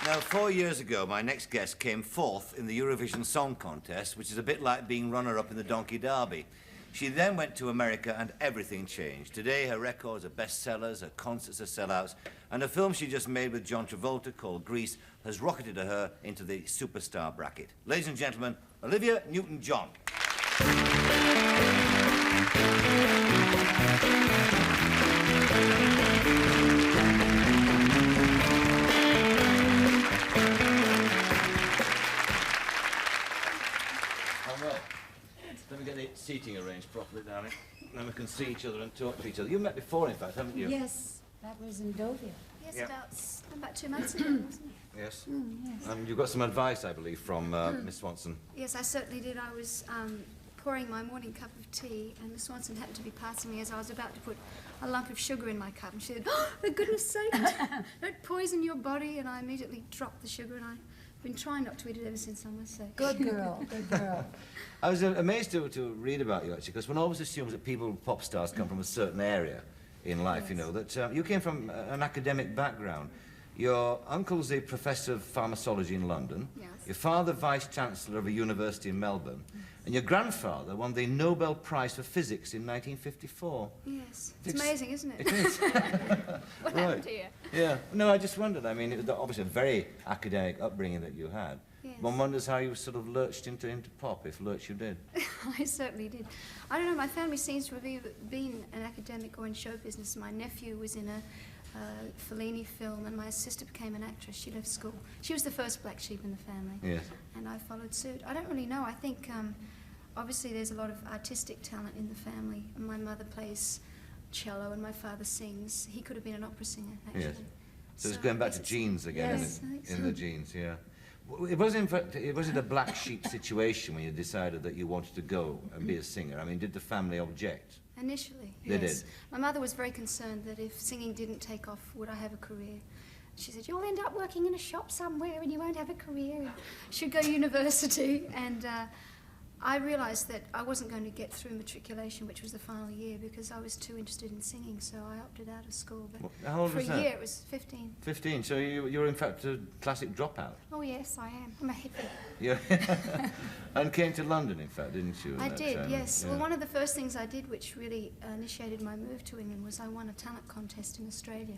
Now, 4 years ago, my next guest came fourth in the Eurovision Song Contest, which is a bit like being runner-up in the Donkey Derby. She then went to America and everything changed. Today, her records are bestsellers, her concerts are sellouts, and a film she just made with John Travolta called Grease has rocketed her into the superstar bracket. Ladies and gentlemen, Olivia Newton-John. Let me get the seating arranged properly, darling. Then we can see each other and talk to each other. You met before, in fact, haven't you? Yes, that was in Deauville. Yes, Yep. about 2 months ago, wasn't it? Yes. Yes. You've got some advice, I believe, from Miss Swanson. Yes, I certainly did. I was pouring my morning cup of tea, and Miss Swanson happened to be passing me as I was about to put a lump of sugar in my cup, and she said, "Oh, for goodness sake, don't poison your body," and I immediately dropped the sugar, and I've been trying not to eat it ever since, I must say. Good girl, good girl. I was amazed to read about you, actually, because one always assumes that people, pop stars, come from a certain area in life, Yes. you know, that you came from an academic background. Your uncle's a professor of pharmacology in London. Yes. Your father, vice-chancellor of a university in Melbourne. And your grandfather won the Nobel Prize for Physics in 1954. Yes, it's amazing, isn't it? It is. What happened to you? Yeah. No, I just wondered. I mean, it was obviously a very academic upbringing that you had. Yes. One wonders how you sort of lurched into pop, if lurch you did. I certainly did. I don't know, my family seems to have either been an academic or in show business. My nephew was in a Fellini film, and my sister became an actress. She left school. She was the first black sheep in the family. Yes. And I followed suit. I don't really know. I think obviously there's a lot of artistic talent in the family. My mother plays cello and my father sings. He could have been an opera singer, actually. Yes. So it's going back to genes again, Yes, I think in so. the genes, yeah. It was in fact, it was a black sheep situation when you decided that you wanted to go and be a singer. I mean, did the family object? Initially, They yes. did. My mother was very concerned that if singing didn't take off, would I have a career? She said, "You'll end up working in a shop somewhere and you won't have a career. You should go to university." And I realised that I wasn't going to get through matriculation, which was the final year, because I was too interested in singing, so I opted out of school. But How old for was a that? year, it was 15. 15, so you were in fact a classic dropout. Oh, yes, I am. I'm a hippie. Yeah. And came to London, in fact, didn't you? I that did, time? yes. Yeah. Well, one of the first things I did, which really initiated my move to England, was I won a talent contest in Australia.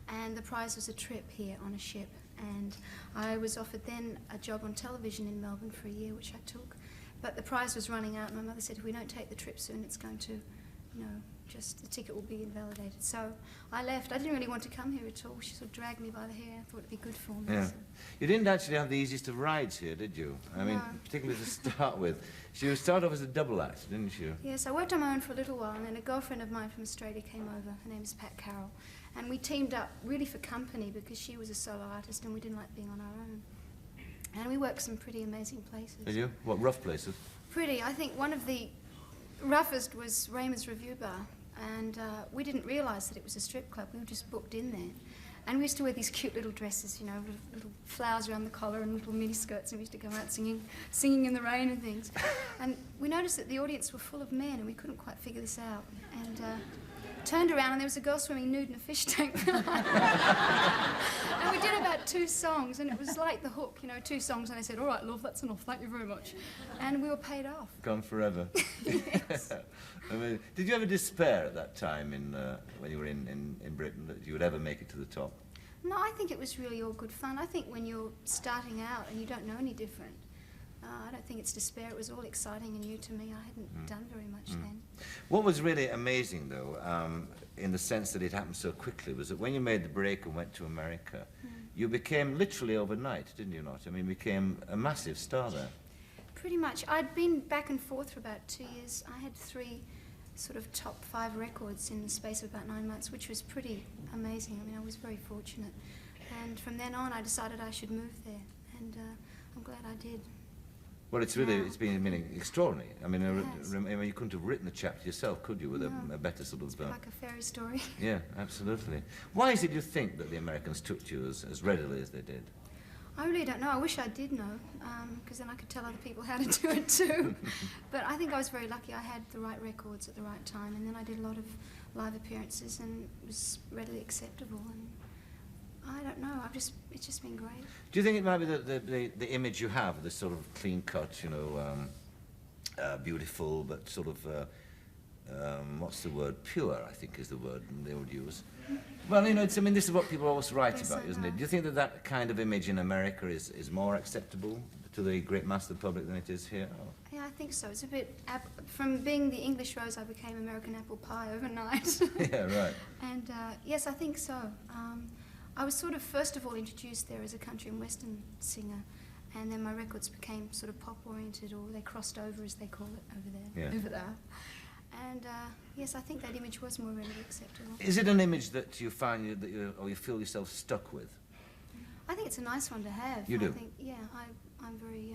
And the prize was a trip here on a ship. And I was offered then a job on television in Melbourne for a year, which I took. But the prize was running out, and my mother said, "If we don't take the trip soon, it's going to, you know, just the ticket will be invalidated." So I left. I didn't really want to come here at all. She sort of dragged me by the hair. I thought it'd be good for me. Yeah. So. You didn't actually have the easiest of rides here, did you? I mean, No. particularly to start with. You started off as a double act, didn't you? Yes, I worked on my own for a little while, and then a girlfriend of mine from Australia came over. Her name is Pat Carroll. And we teamed up really for company because she was a solo artist and we didn't like being on our own. And we worked some pretty amazing places. Did you? What, rough places? Pretty. I think one of the roughest was Raymond's Review Bar. And we didn't realise that it was a strip club. We were just booked in there. And we used to wear these cute little dresses, you know, little flowers around the collar and little mini skirts, and we used to go out singing in the rain and things. And we noticed that the audience were full of men, and we couldn't quite figure this out. And turned around, and there was a girl swimming nude in a fish tank. And we did about 2 songs, and it was like The Hook, you know, 2 songs, and I said, "All right, love, that's enough, thank you very much." And we were paid off. Gone forever. Yes. I mean, did you ever despair at that time when you were in Britain that you would ever make it to the top? No, I think it was really all good fun. I think when you're starting out and you don't know any different, I don't think it's despair. It was all exciting and new to me. I hadn't done very much then. What was really amazing, though, in the sense that it happened so quickly, was that when you made the break and went to America, you became literally overnight, didn't you not? I mean, became a massive star there. Pretty much. I'd been back and forth for about 2 years. I had 3 sort of top 5 records in the space of about 9 months, which was pretty amazing. I mean, I was very fortunate. And from then on, I decided I should move there. And I'm glad I did. Well, it's really, Yeah. it's been extraordinary. I mean, Yes. I mean, you couldn't have written the chapter yourself, could you, with No. a better sort of... Like a fairy story. Yeah, absolutely. Why is it you think that the Americans took to you as readily as they did? I really don't know. I wish I did know, because then I could tell other people how to do it too. But I think I was very lucky. I had the right records at the right time, and then I did a lot of live appearances, and it was readily acceptable. And I don't know. It's just been great. Do you think it might be the image you have, the sort of clean cut, you know, beautiful, but sort of, what's the word? Pure, I think is the word they would use. Well, you know, I mean, this is what people always write Yes, about, I isn't know. it? Do you think that kind of image in America is more acceptable to the great mass of the public than it is here? Or? Yeah, I think so. It's a bit... from being the English rose, I became American apple pie overnight. Yeah, right. And yes, I think so. I was sort of first of all introduced there as a country and western singer, and then my records became sort of pop-oriented, or they crossed over, as they call it, over there. Yeah. Over there. And yes, I think that image was more readily acceptable. Is it an image that you find or you feel yourself stuck with? I think it's a nice one to have. You do? I think, yeah, I'm very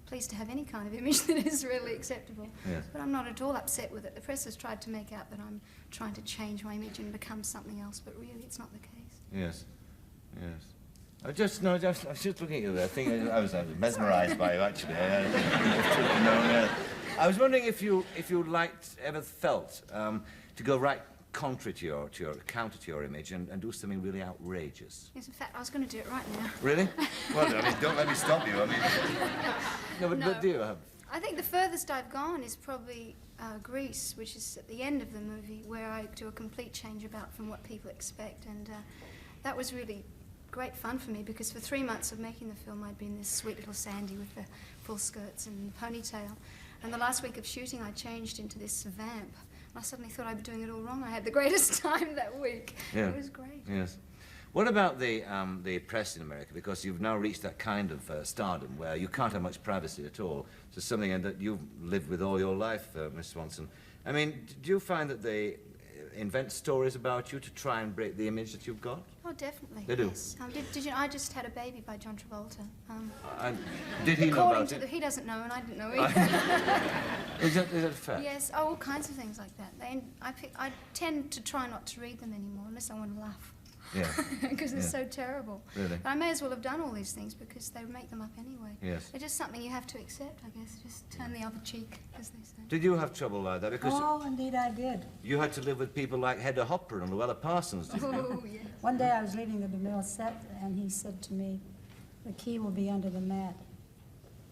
pleased to have any kind of image that is readily acceptable. Yes. But I'm not at all upset with it. The press has tried to make out that I'm trying to change my image and become something else, but really it's not the case. Yes, yes. I was just looking at you there. I think I was mesmerised by you, actually. I was wondering if you ever felt to go right contrary to your counter to your image and do something really outrageous. Yes, in fact, I was going to do it right now. Really? Well, I mean, don't let me stop you. I mean, no, but do you have? I think the furthest I've gone is probably Greece, which is at the end of the movie, where I do a complete change about from what people expect, and that was really great fun for me, because for 3 months of making the film I'd been this sweet little Sandy with the full skirts and ponytail, and the last week of shooting I changed into this vamp. I suddenly thought I'd be doing it all wrong. I had the greatest time that week. Yeah. It was great. Yes. What about the press in America? Because you've now reached that kind of stardom where you can't have much privacy at all. So something that you've lived with all your life, Miss Swanson. I mean, do you find that they invent stories about you to try and break the image that you've got? Oh, definitely. They do? Yes. Did you know, I just had a baby by John Travolta. And did he know about it? He doesn't know, and I didn't know either. Is that a fact? Yes, all kinds of things like that. I tend to try not to read them anymore unless I want to laugh. Yeah. Because they're Yeah. so terrible. Really? But I may as well have done all these things because they make them up anyway. Yes. They're just something you have to accept, I guess. Just turn the other cheek, as they say. Did you have trouble like that? Because Oh, indeed I did. you had to live with people like Hedda Hopper and Luella Parsons, didn't you? Oh, yes. One day I was leaving the DeMille set, and he said to me, "The key will be under the mat."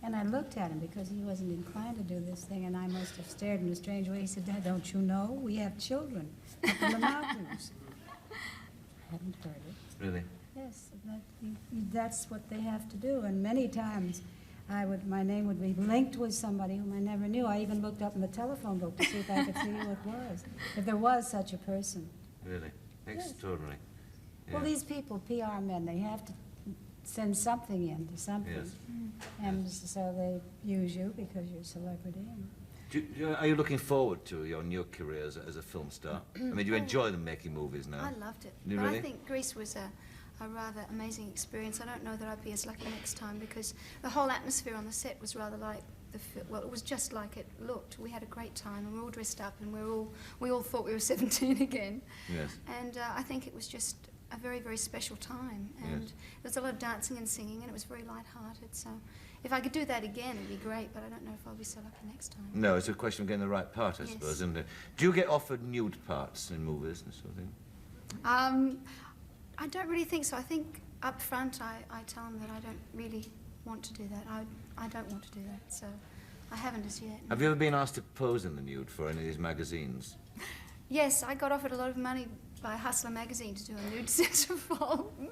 And I looked at him because he wasn't inclined to do this thing, and I must have stared in a strange way. He said, "Dad, don't you know? We have children up in the mountains." I hadn't heard it. Really? Yes, that's what they have to do. And many times my name would be linked with somebody whom I never knew. I even looked up in the telephone book to see if I could see who it was, if there was such a person. Really? Extraordinary. Well, Yeah. these people, PR men, they have to send something in to something. Yes. And so they use you because you're a celebrity. And Are you looking forward to your new career as a film star? I mean, do you enjoy them making movies now? I loved it. You But really? I think Greece was a rather amazing experience. I don't know that I'd be as lucky next time because the whole atmosphere on the set was rather like well, it was just like it looked. We had a great time and we were all dressed up and we all thought we were 17 again. Yes. And I think it was just a very, very special time. And Yes. there was a lot of dancing and singing and it was very light-hearted. So if I could do that again, it'd be great, but I don't know if I'll be so lucky next time. No, it's a question of getting the right part, I Yes. suppose, isn't it? Do you get offered nude parts in movies and sort of thing? I don't really think so. I think up front I tell them that I don't really want to do that. I don't want to do that, so I haven't as yet. Have you ever been asked to pose in the nude for any of these magazines? Yes, I got offered a lot of money by Hustler magazine to do a nude centerfold. Me!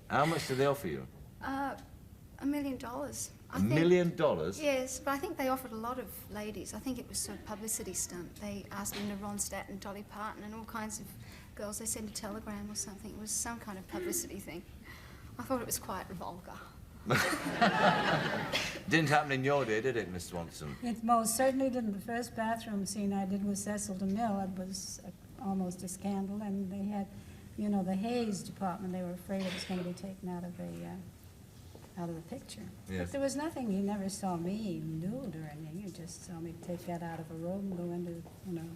How much do they offer you? $1 million. $1 million? Yes, but I think they offered a lot of ladies. I think it was a publicity stunt. They asked Linda Ronstadt and Dolly Parton and all kinds of girls. They sent a telegram or something. It was some kind of publicity thing. I thought it was quite vulgar. Didn't happen in your day, did it, Miss Swanson? it most certainly didn't. The first bathroom scene I did with Cecil DeMille, it was almost a scandal, and they had, you know, the Hayes department. They were afraid it was going to be taken out of the picture. Yes. But there was nothing. You never saw me nude or anything. You just saw me take that out of a robe and go into, you know,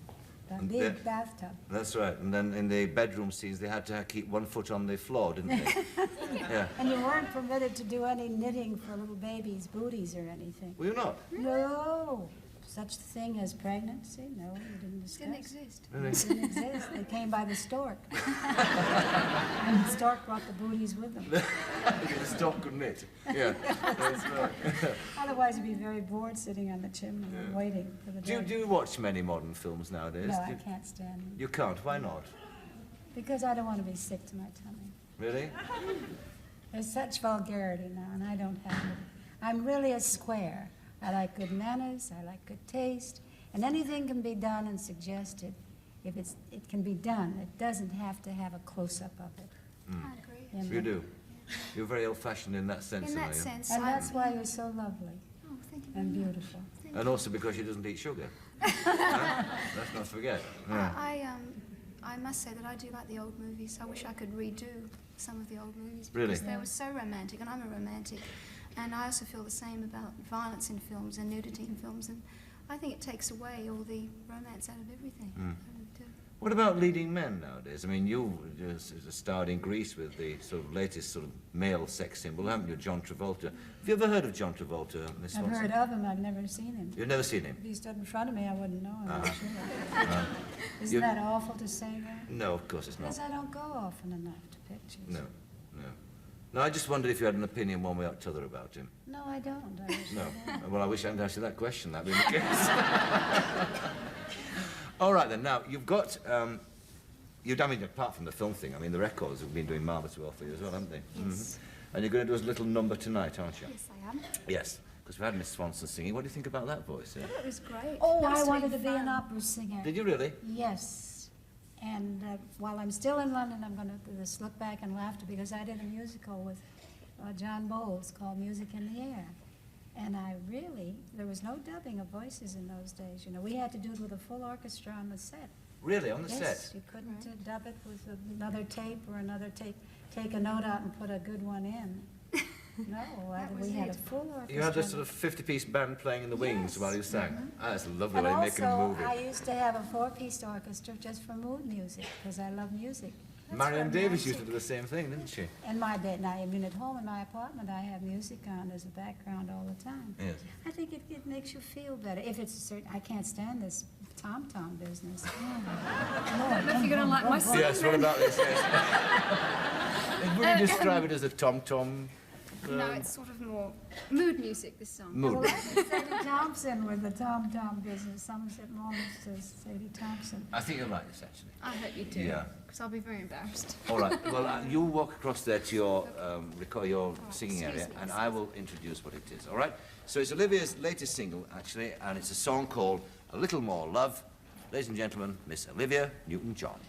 that And big then- bathtub. That's right. And then in the bedroom scenes, they had to keep 1 foot on the floor, didn't they? Yeah. And you weren't permitted to do any knitting for little babies' booties or anything. Were you not? No. such thing as pregnancy? No, we didn't discuss. Didn't exist. It didn't exist. They came by the stork. And the stork brought the booties with them. The stork couldn't it? Yeah. That's right. Otherwise, you'd be very bored sitting on the chimney and waiting for the Do day. you watch many modern films nowadays? No, I can't stand them. You can't. Why not? Because I don't want to be sick to my tummy. Really? There's such vulgarity now, and I don't have it. I'm really a square. I like good manners, I like good taste, and anything can be done and suggested if it can be done. It doesn't have to have a close-up of it. I agree. You do. You're very old-fashioned in that sense, In are that you? sense, And that's why you're so lovely Oh, thank you very and much. beautiful. And also because she doesn't eat sugar. Huh? Let's not forget. Yeah. I must say that I do like the old movies. I wish I could redo some of the old movies Really? because they were so romantic, and I'm a romantic. And I also feel the same about violence in films and nudity in films, and I think it takes away all the romance out of everything. I really do. What about leading men nowadays? I mean, you just starred in Greece with the sort of latest sort of male sex symbol, haven't you, John Travolta? Have you ever heard of John Travolta, Miss I've Swanson? heard of him, I've never seen him. You've never seen him? If he stood in front of me, I wouldn't know him, I'm sure. Isn't You- that awful to say that? No, of course it's not. Because I don't go often enough to pictures. No, no. No, I just wondered if you had an opinion one way or t'other about him. No, I don't. I wish No. I had. Well, I wish I hadn't asked you that question. That'd be the case. All right, then. Now, you've got... I mean, apart from the film thing, I mean, the records have been doing marvellous well for you as well, haven't they? Yes. And you're going to do us a little number tonight, aren't you? Yes, I am. Yes. Because we had Miss Swanson singing. What do you think about that voice? I thought it was great. Oh, That I was wanted really to be an fun. opera singer. Did you really? Yes. And while I'm still in London, I'm going to do this Look Back and Laughter because I did a musical with John Bowles called Music in the Air. And there was no dubbing of voices in those days. You know, we had to do it with a full orchestra on the set. Really? On the Yes, set? you couldn't dub it with another tape or another tape. Take a note out and put a good one in. No, was we had a it. full orchestra. You had this sort of 50-piece band playing in the wings Yes. while you sang. Ah, that's a lovely And way of making a also, movie. I used to have a 4-piece orchestra just for mood music, because I love music. Marion Davies used to do the same thing, didn't she? In my bed, now, I mean, at home in my apartment, I have music on as a background all the time. Yes. I think it makes you feel better. If it's a certain, I can't stand this tom-tom business. I don't know if you're going to like my song. Yes, what about this? Yes. Would you describe it as a tom-tom? No, it's sort of more mood music, this song. Mood. Well, that's Sadie Thompson with the tom-tom business. Somerset Maugham says Sadie Thompson. I think you'll like this, actually. I hope you do. Yeah. Because I'll be very embarrassed. All right. Well, you walk across there to your your singing excuse area, me, and excuse I will introduce what it is. All right. So it's Olivia's latest single, actually, and it's a song called "A Little More Love." Ladies and gentlemen, Miss Olivia Newton-John.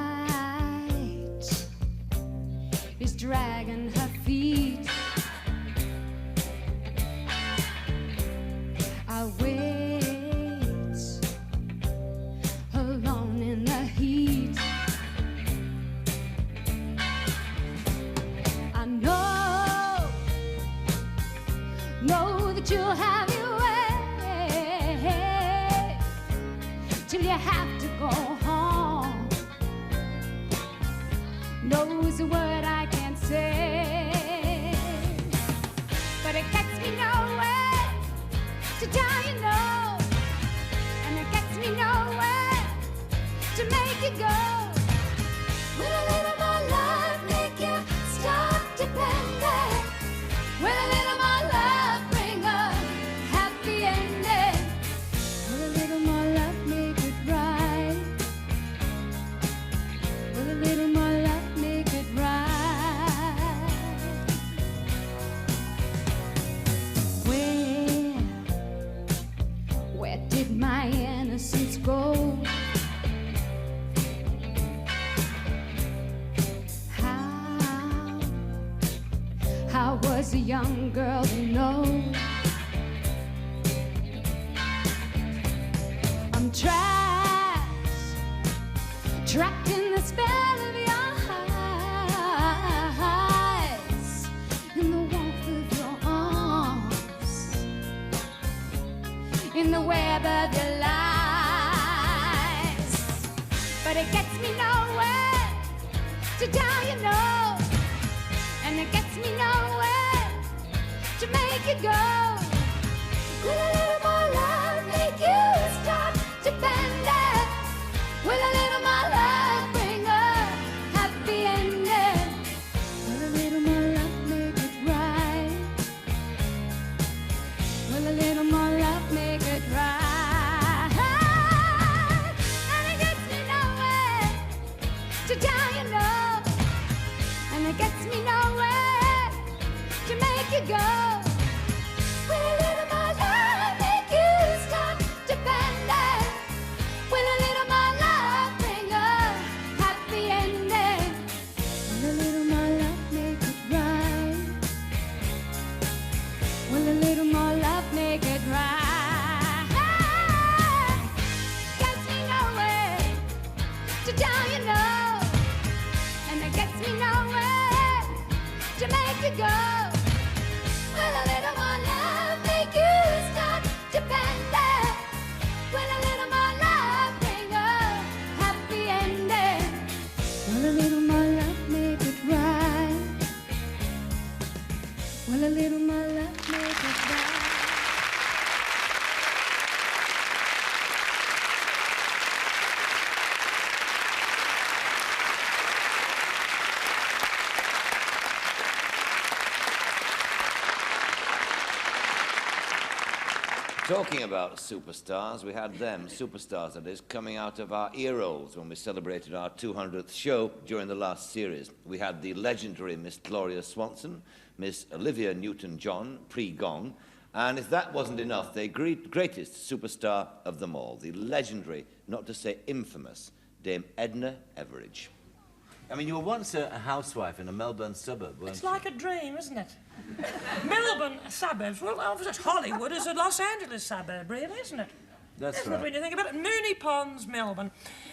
Night is dragging her feet. I wait alone in the heat. I know that you'll have your way till you have to go home. Knows a word I can't say, but it gets me nowhere to tell you no, and it gets me nowhere to make you go. Will a little more love make you stop depending? Will a little more love bring a happy ending? Will a little more love make it right? Will a little more love make it right? Where did my innocence go? How was a young girl to know? I'm trapped in the spell of your eyes, in the warmth of your arms, in the web of your lies. but it gets me nowhere to tell you no, and it gets me nowhere to make you go. Will a little more love make you stop depending? Will a little more love bring a happy ending? Will a little more love make it right? Will a little more love make it right? And it gets me nowhere to tell you no, and it gets me nowhere to make you go. Will a little more love make you stop depending? Will a little more love bring a happy ending? Will a little more love make it right? Will a little more love make it right? Gets me nowhere to tell you no, and it gets me nowhere to make you go. Will a little more love make you stop depending? Will a little more love bring a happy ending? Will a little more love make it right? Will a little more love make it right? Talking about superstars, we had them, superstars that is, coming out of our ear rolls when we celebrated our 200th show during the last series. We had the legendary Miss Gloria Swanson, Miss Olivia Newton-John, pre-Gong, and if that wasn't enough, the greatest superstar of them all, the legendary, not to say infamous, Dame Edna Everage. I mean, you were once a housewife in a Melbourne suburb, weren't It's you? like a dream, isn't it? Melbourne suburbs, well, Hollywood is a Los Angeles suburb, really, isn't it? That's Isn't right. it, when you think about it? Moonee Ponds, Melbourne,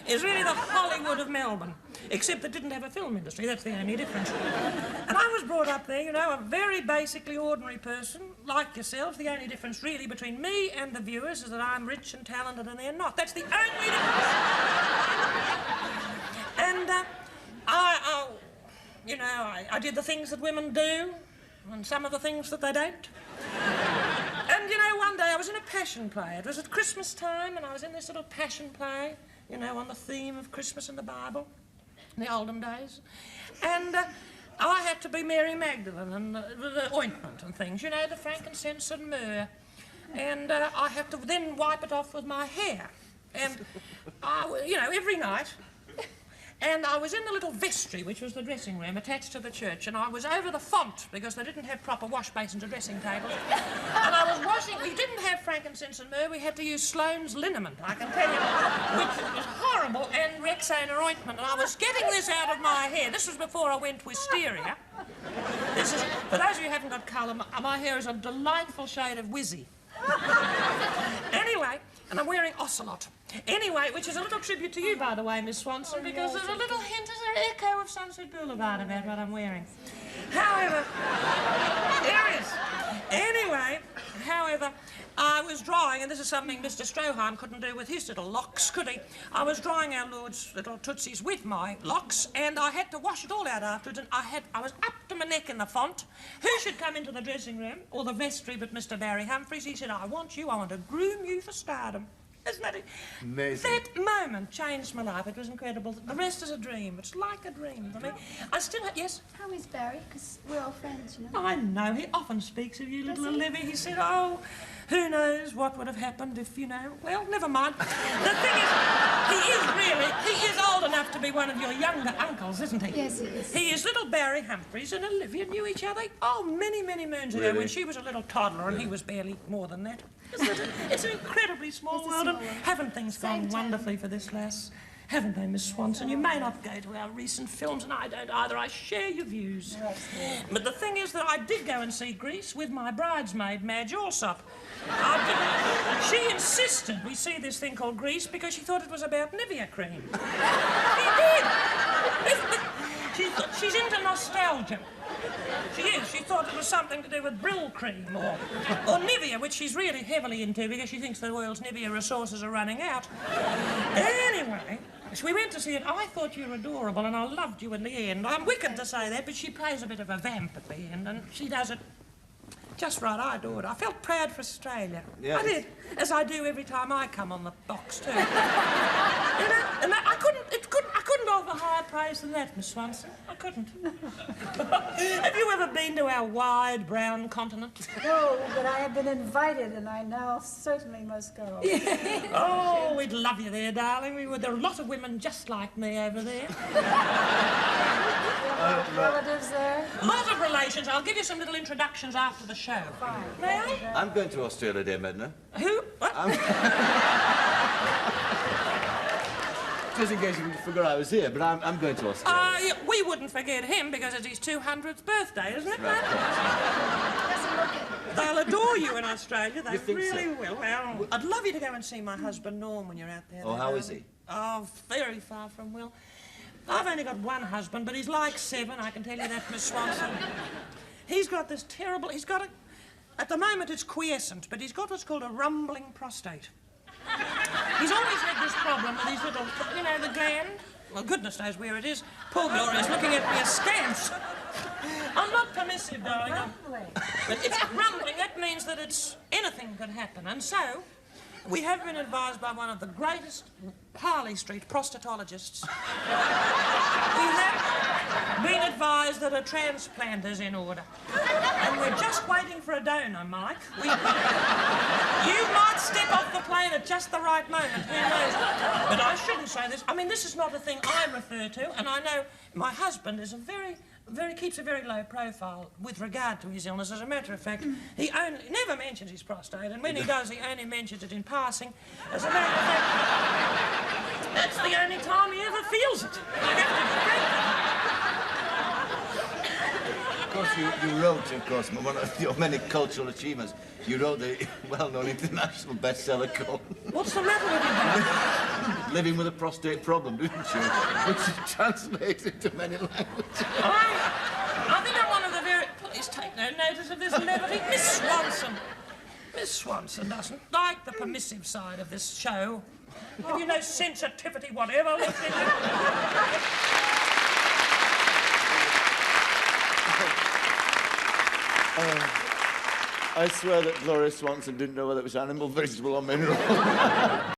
is really the Hollywood of Melbourne, except it didn't have a film industry, that's the only difference. And I was brought up there, you know, a very basically ordinary person, like yourselves. The only difference really between me and the viewers is that I'm rich and talented and they're not. That's the only difference. And, you know, I did the things that women do, and some of the things that they don't. And, you know, one day I was in a passion play. It was at Christmas time, and I was in this little passion play, you know, on the theme of Christmas in the Bible, in the olden days. And I had to be Mary Magdalene and the ointment and things, you know, the frankincense and myrrh. And I had to then wipe it off with my hair. And, you know, every night. And I was in the little vestry, which was the dressing room attached to the church, and I was over the font because they didn't have proper wash basins or dressing tables. And I was washing. We didn't have frankincense and myrrh. We had to use Sloane's liniment, I can tell you, which was horrible, and Rexona ointment. And I was getting this out of my hair. This was before I went wisteria. This is, for those of you who haven't got colour, my hair is a delightful shade of whizzy. Anyway, and I'm wearing ocelot. Anyway, which is a little tribute to you, by the way, Miss Swanson, because there's a little hint, there's an echo of Sunset Boulevard about what I'm wearing. However, there is. Anyway, however, I was drawing, and this is something Mr. Stroheim couldn't do with his little locks, could he? I was drawing our Lord's little tootsies with my locks, and I had to wash it all out afterwards, and I was up to my neck in the font. Who should come into the dressing room, or the vestry, but Mr. Barry Humphries? He said, I want to groom you for stardom. Isn't that it? Amazing. That moment changed my life. It was incredible. The rest is a dream. It's like a dream for me. I still have... Yes? How is Barry? Because we're all friends, you know. I know. He often speaks of you, little Does he? Olivia. He said, oh, who knows what would have happened if, you know... Well, never mind. The thing is, he is old enough to be one of your younger uncles, isn't he? Yes, he is. He is little Barry Humphries, and Olivia knew each other, many, many moons ago, Really? when she was a little toddler and he was barely more than that. Isn't it? It's an incredibly small It's a world, small and world. haven't things Same gone time. wonderfully for this lass? Haven't they, Miss Swanson? You may not go to our recent films, and I don't either. I share your views. But the thing is that I did go and see Grease with my bridesmaid, Madge Alsop. She insisted we see this thing called Grease because she thought it was about Nivea cream. She did. She's into nostalgia. She is. She thought it was something to do with Brill cream or Nivea, which she's really heavily into because she thinks the world's Nivea resources are running out. Anyway, So we went to see it. I thought you were adorable and I loved you in the end. I'm wicked to say that, but she plays a bit of a vamp at the end and she does it just right. I adored it. I felt proud for Australia. Yeah, I did, as I do every time I come on the box too. You know, and I couldn't offer higher praise than that, Miss Swanson. I couldn't. Have you ever been to our wide brown continent? No, but I have been invited, and I now certainly must go. Oh, we'd love you there, darling. We would. There are a lot of women just like me over there. Relatives there? A lot of relations. I'll give you some little introductions after the show. Fine. May I? I'm going to Australia, dear Edna. Who? What? Just in case you forgot I was here, but I'm going to Australia. Yeah, we wouldn't forget him because it's his 200th birthday, isn't it, mate? Doesn't look it. They'll adore you in Australia. They You think really so? will. Well, I'd love you to go and see my husband, Norm, when you're out there. Oh, how is he? Oh, very far from well. I've only got one husband, but he's like 7, I can tell you that, Miss Swanson. He's got this terrible... At the moment, it's quiescent, but he's got what's called a rumbling prostate. He's always had this problem with his little, you know, the gland. Well, goodness knows where it is. Poor Gloria's looking at me askance. I'm not permissive, darling. But it's rumbling. That means that anything could happen. And so, we have been advised by one of the greatest Harley Street prostatologists. We have been advised that a transplant is in order. And we're just waiting for a donor, Mike. You might step off the plane at just the right moment, who knows? But I shouldn't say this. I mean, this is not a thing I refer to, and I know my husband is keeps a very low profile with regard to his illness. As a matter of fact, he never mentions his prostate, and when he does, he only mentions it in passing. As a matter of fact, that's the only time he ever feels it. Of course, you wrote, one of your many cultural achievements. You wrote the well-known international bestseller called What's the matter with you? Living with a Prostate Problem, didn't you? Which is translated into many languages. I think I'm one of the very... Please take no notice of this levity. Miss Swanson doesn't like the permissive side of this show. Have you no sensitivity whatever left in you? I swear that Gloria Swanson didn't know whether it was animal, vegetable or mineral.